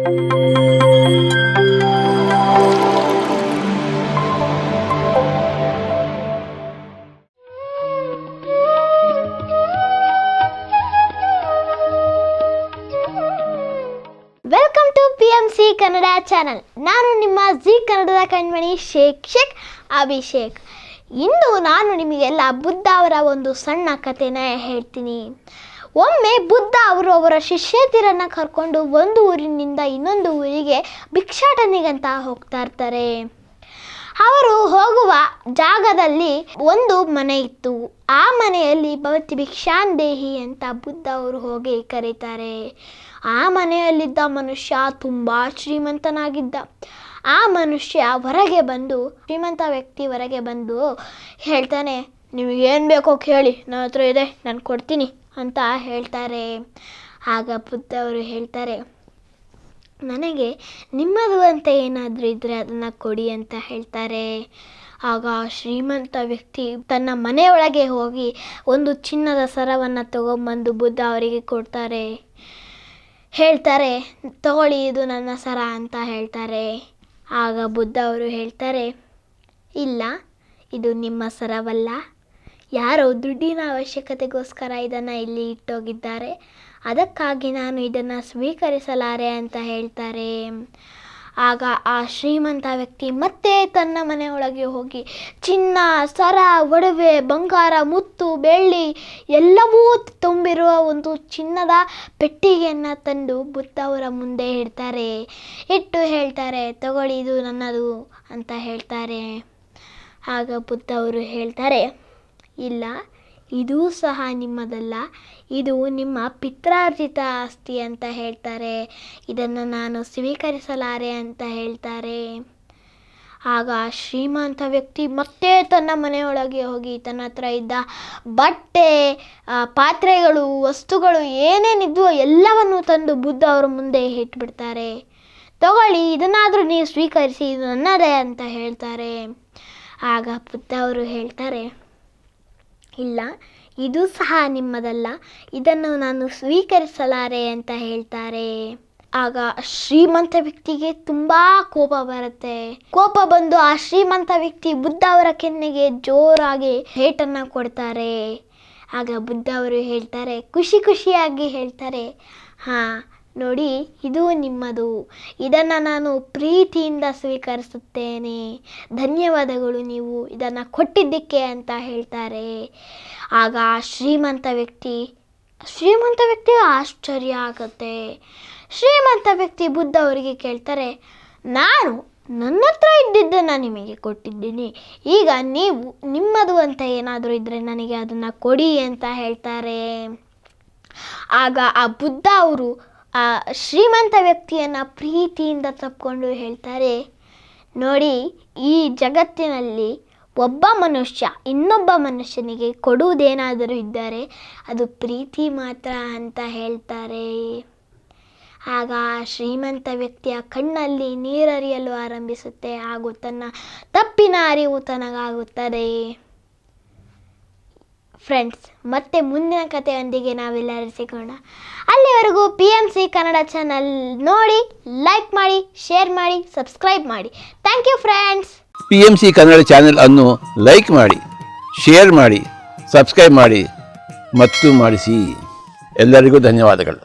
Welcome to PMC Kannada channel. ನಾನು ನಿಮ್ಮ G ಕನ್ನಡದ ಕಣ್ಮಣಿ ಶೇಖ್ ಅಭಿಷೇಕ್. ಇಂದು ನಾನು ನಿಮಗೆಲ್ಲ ಬುದ್ಧ ಅವರ ಒಂದು ಸಣ್ಣ ಕಥೆನ ಹೇಳ್ತೀನಿ. ಒಮ್ಮೆ ಬುದ್ಧ ಅವರು ಅವರ ಶಿಷ್ಯತಿರನ್ನು ಕರ್ಕೊಂಡು ಒಂದು ಊರಿನಿಂದ ಇನ್ನೊಂದು ಊರಿಗೆ ಭಿಕ್ಷಾಟನೆಗಂತ ಹೋಗ್ತಾ ಇರ್ತಾರೆ. ಅವರು ಹೋಗುವ ಜಾಗದಲ್ಲಿ ಒಂದು ಮನೆ ಇತ್ತು. ಆ ಮನೆಯಲ್ಲಿ ಭವತಿ ಭಿಕ್ಷಾಂದೇಹಿ ಅಂತ ಬುದ್ಧ ಅವರು ಹೋಗಿ ಕರೀತಾರೆ. ಆ ಮನೆಯಲ್ಲಿದ್ದ ಮನುಷ್ಯ ತುಂಬ ಶ್ರೀಮಂತನಾಗಿದ್ದ. ಆ ಮನುಷ್ಯ ಹೊರಗೆ ಬಂದು, ಶ್ರೀಮಂತ ವ್ಯಕ್ತಿ ಹೊರಗೆ ಬಂದು ಹೇಳ್ತಾನೆ, ನಿಮಗೇನು ಬೇಕೋ ಕೇಳಿ, ನನ್ನ ಹತ್ರ ಇದೆ, ನಾನು ಕೊಡ್ತೀನಿ ಅಂತ ಹೇಳ್ತಾರೆ. ಆಗ ಬುದ್ಧ ಅವರು ಹೇಳ್ತಾರೆ, ನನಗೆ ನಿಮ್ಮದು ಅಂತ ಏನಾದರೂ ಇದ್ದರೆ ಅದನ್ನು ಕೊಡಿ ಅಂತ ಹೇಳ್ತಾರೆ. ಆಗ ಶ್ರೀಮಂತ ವ್ಯಕ್ತಿ ತನ್ನ ಮನೆಯೊಳಗೆ ಹೋಗಿ ಒಂದು ಚಿನ್ನದ ಸರವನ್ನು ತಗೊಂಬಂದು ಬುದ್ಧ ಅವರಿಗೆ ಕೊಡ್ತಾರೆ. ಹೇಳ್ತಾರೆ, ತಗೊಳ್ಳಿ, ಇದು ನನ್ನ ಸರ ಅಂತ ಹೇಳ್ತಾರೆ. ಆಗ ಬುದ್ಧ ಅವರು ಹೇಳ್ತಾರೆ, ಇಲ್ಲ, ಇದು ನಿಮ್ಮ ಸರವಲ್ಲ, ಯಾರೋ ದುಡ್ಡಿನ ಅವಶ್ಯಕತೆಗೋಸ್ಕರ ಇದನ್ನು ಇಲ್ಲಿ ಇಟ್ಟೋಗಿದ್ದಾರೆ, ಅದಕ್ಕಾಗಿ ನಾನು ಇದನ್ನು ಸ್ವೀಕರಿಸಲಾರೆ ಅಂತ ಹೇಳ್ತಾರೆ. ಆಗ ಆ ಶ್ರೀಮಂತ ವ್ಯಕ್ತಿ ಮತ್ತೆ ತನ್ನ ಮನೆಯೊಳಗೆ ಹೋಗಿ ಚಿನ್ನ, ಸರ, ಒಡವೆ, ಬಂಗಾರ, ಮುತ್ತು, ಬೆಳ್ಳಿ ಎಲ್ಲವೂ ತುಂಬಿರುವ ಒಂದು ಚಿನ್ನದ ಪೆಟ್ಟಿಗೆಯನ್ನು ತಂದು ಬುದ್ಧ ಅವರ ಮುಂದೆ ಇಟ್ಟು ಹೇಳ್ತಾರೆ, ತಗೊಳ್ಳಿ, ಇದು ನನ್ನದು ಅಂತ ಹೇಳ್ತಾರೆ. ಆಗ ಬುದ್ಧ ಅವರು ಹೇಳ್ತಾರೆ, ಇಲ್ಲ, ಇದೂ ಸಹ ನಿಮ್ಮದಲ್ಲ, ಇದು ನಿಮ್ಮ ಪಿತ್ರಾರ್ಜಿತ ಆಸ್ತಿ ಅಂತ ಹೇಳ್ತಾರೆ, ಇದನ್ನು ನಾನು ಸ್ವೀಕರಿಸಲಾರೆ ಅಂತ ಹೇಳ್ತಾರೆ. ಆಗ ಶ್ರೀಮಂತ ವ್ಯಕ್ತಿ ಮತ್ತೆ ತನ್ನ ಮನೆಯೊಳಗೆ ಹೋಗಿ ತನ್ನ ಹತ್ರ ಇದ್ದ ಬಟ್ಟೆ, ಪಾತ್ರೆಗಳು, ವಸ್ತುಗಳು ಏನೇನಿದ್ವು ಎಲ್ಲವನ್ನು ತಂದು ಬುದ್ಧ ಅವರ ಮುಂದೆ ಇಟ್ಬಿಡ್ತಾರೆ. ತಗೊಳ್ಳಿ, ಇದನ್ನಾದರೂ ನೀವು ಸ್ವೀಕರಿಸಿ, ಇದು ನನ್ನದೇ ಅಂತ ಹೇಳ್ತಾರೆ. ಆಗ ಬುದ್ಧ ಅವರು ಹೇಳ್ತಾರೆ, ಇಲ್ಲ, ಇದು ಸಹ ನಿಮ್ಮದಲ್ಲ, ಇದನ್ನು ನಾನು ಸ್ವೀಕರಿಸಲಾರೆ ಅಂತ ಹೇಳ್ತಾರೆ. ಆಗ ಶ್ರೀಮಂತ ವ್ಯಕ್ತಿಗೆ ತುಂಬ ಕೋಪ ಬರುತ್ತೆ. ಕೋಪ ಬಂದು ಆ ಶ್ರೀಮಂತ ವ್ಯಕ್ತಿ ಬುದ್ಧ ಅವರ ಕೆನ್ನೆಗೆ ಜೋರಾಗಿ ಏಟನ್ನು ಕೊಡ್ತಾರೆ. ಆಗ ಬುದ್ಧ ಅವರು ಹೇಳ್ತಾರೆ, ಖುಷಿಯಾಗಿ ಹೇಳ್ತಾರೆ, ಹಾಂ ನೋಡಿ, ಇದು ನಿಮ್ಮದು, ಇದನ್ನು ನಾನು ಪ್ರೀತಿಯಿಂದ ಸ್ವೀಕರಿಸುತ್ತೇನೆ, ಧನ್ಯವಾದಗಳು ನೀವು ಇದನ್ನು ಕೊಟ್ಟಿದ್ದಕ್ಕೆ ಅಂತ ಹೇಳ್ತಾರೆ. ಆಗ ಶ್ರೀಮಂತ ವ್ಯಕ್ತಿಗೆ ಆಶ್ಚರ್ಯ ಆಗುತ್ತೆ. ಶ್ರೀಮಂತ ವ್ಯಕ್ತಿ ಬುದ್ಧ ಅವರಿಗೆ ಕೇಳ್ತಾರೆ, ನನ್ನ ಹತ್ರ ಇದ್ದಿದ್ದನ್ನು ನಿಮಗೆ ಕೊಟ್ಟಿದ್ದೀನಿ, ಈಗ ನೀವು ನಿಮ್ಮದು ಅಂತ ಏನಾದರೂ ಇದ್ದರೆ ನನಗೆ ಅದನ್ನು ಕೊಡಿ ಅಂತ ಹೇಳ್ತಾರೆ. ಆಗ ಆ ಬುದ್ಧ ಅವರು ಆ ಶ್ರೀಮಂತ ವ್ಯಕ್ತಿಯನ್ನು ಪ್ರೀತಿಯಿಂದ ತಪ್ಪಿಕೊಂಡು ಹೇಳ್ತಾರೆ, ನೋಡಿ, ಈ ಜಗತ್ತಿನಲ್ಲಿ ಒಬ್ಬ ಮನುಷ್ಯ ಇನ್ನೊಬ್ಬ ಮನುಷ್ಯನಿಗೆ ಕೊಡುವುದೇನಾದರೂ ಇದ್ದರೆ ಅದು ಪ್ರೀತಿ ಮಾತ್ರ ಅಂತ ಹೇಳ್ತಾರೆ. ಆಗ ಶ್ರೀಮಂತ ವ್ಯಕ್ತಿಯ ಕಣ್ಣಲ್ಲಿ ನೀರರಿಯಲು ಆರಂಭಿಸುತ್ತೆ, ಹಾಗೂ ತನ್ನ ತಪ್ಪಿನ ಅರಿವು ತನಗಾಗುತ್ತದೆ. ಫ್ರೆಂಡ್ಸ್, ಮತ್ತೆ ಮುಂದಿನ ಕಥೆಯೊಂದಿಗೆ ನಾವೆಲ್ಲರೂ ಸಿಗೋಣ. ಅಲ್ಲಿವರೆಗೂ PMC ಕನ್ನಡ ಚಾನಲ್ ನೋಡಿ, ಲೈಕ್ ಮಾಡಿ, ಶೇರ್ ಮಾಡಿ, ಸಬ್ಸ್ಕ್ರೈಬ್ ಮಾಡಿ. Thank you friends. PMC Kannada channel ಅನ್ನು ಲೈಕ್ ಮಾಡಿ, ಶೇರ್ ಮಾಡಿ, ಸಬ್ಸ್ಕ್ರೈಬ್ ಮಾಡಿ ಮತ್ತು ಮಾಡಿಸಿ. ಎಲ್ಲರಿಗೂ ಧನ್ಯವಾದಗಳು.